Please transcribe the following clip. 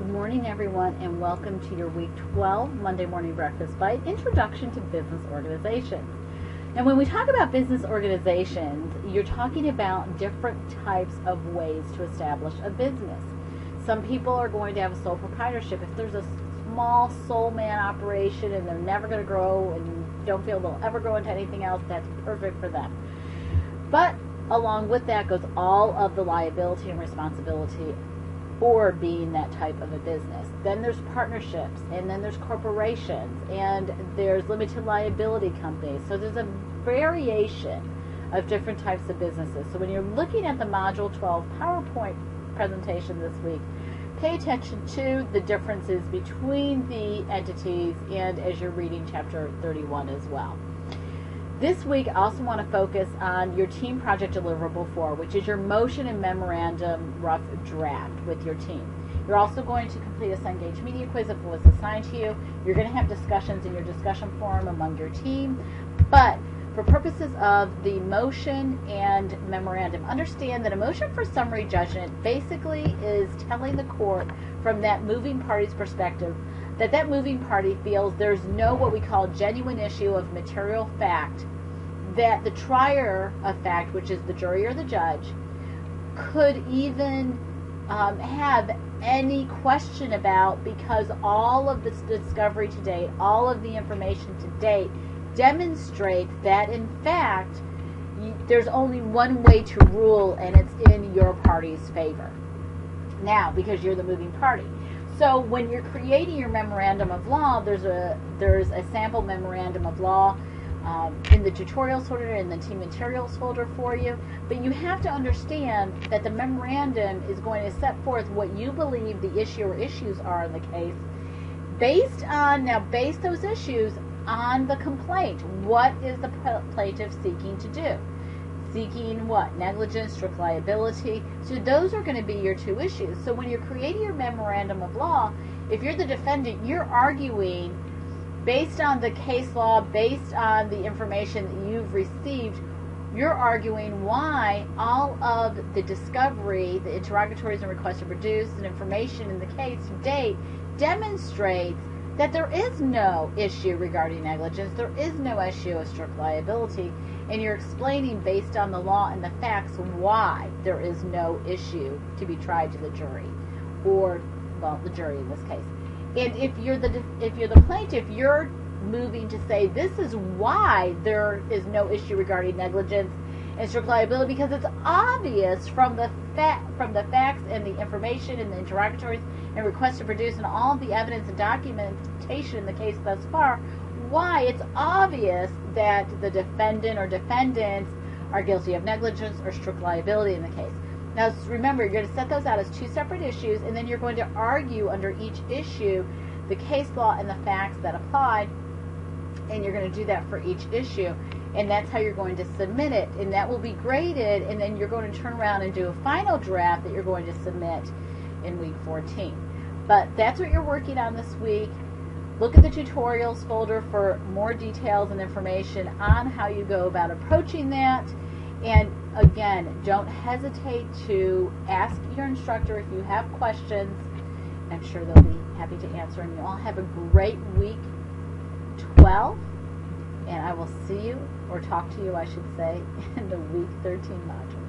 Good morning, everyone, and welcome to your Week 12 Monday Morning Breakfast Bite, Introduction to Business Organizations. And when we talk about business organizations, you're talking about different types of ways to establish a business. Some people are going to have a sole proprietorship. If there's a small sole man operation and they're never going to grow and you don't feel they'll ever grow into anything else, that's perfect for them. But along with that goes all of the liability and responsibility for being that type of a business. Then there's partnerships, and then there's corporations, and there's limited liability companies. So there's a variation of different types of businesses. So when you're looking at the Module 12 PowerPoint presentation this week, pay attention to the differences between the entities and as you're reading Chapter 31 as well. This week, I also want to focus on your team project deliverable 4, which is your motion and memorandum rough draft with your team. You're also going to complete a Cengage Media Quiz if it was assigned to you. You're going to have discussions in your discussion forum among your team. But for purposes of the motion and memorandum, understand that a motion for summary judgment basically is telling the court from that moving party's perspective that moving party feels there's no what we call genuine issue of material fact that the trier of fact, which is the jury or the judge, could even have any question about, because all of this discovery to date, all of the information to date demonstrates that in fact there's only one way to rule, and it's in your party's favor. Now, because you're the moving party. So when you're creating your memorandum of law, there's a sample memorandum of law in the tutorials folder and the team materials folder for you. But you have to understand that the memorandum is going to set forth what you believe the issue or issues are in the case, base those issues on the complaint. What is the plaintiff seeking to do? Seeking what? Negligence, strict liability. So those are going to be your two issues. So when you're creating your memorandum of law, if you're the defendant, you're arguing based on the case law, based on the information that you've received, you're arguing why all of the discovery, the interrogatories and requests to produce, and information in the case to date demonstrates that there is no issue regarding negligence, there is no issue of strict liability, and you're explaining based on the law and the facts why there is no issue to be tried to the jury, or, well, the jury in this case. And if you're the plaintiff, you're moving to say this is why there is no issue regarding negligence and strict liability, because it's obvious from the facts and the information and the interrogatories and requests to produce and all the evidence and documentation in the case thus far, why it's obvious that the defendant or defendants are guilty of negligence or strict liability in the case. Now remember, you're going to set those out as two separate issues, and then you're going to argue under each issue the case law and the facts that apply, and you're going to do that for each issue. And that's how you're going to submit it, and that will be graded, and then you're going to turn around and do a final draft that you're going to submit in week 14. But that's what you're working on this week. Look at the tutorials folder for more details and information on how you go about approaching that. And again, don't hesitate to ask your instructor if you have questions. I'm sure they'll be happy to answer, and you all have a great week 12. And I will see you, or talk to you, I should say, in the week 13 module.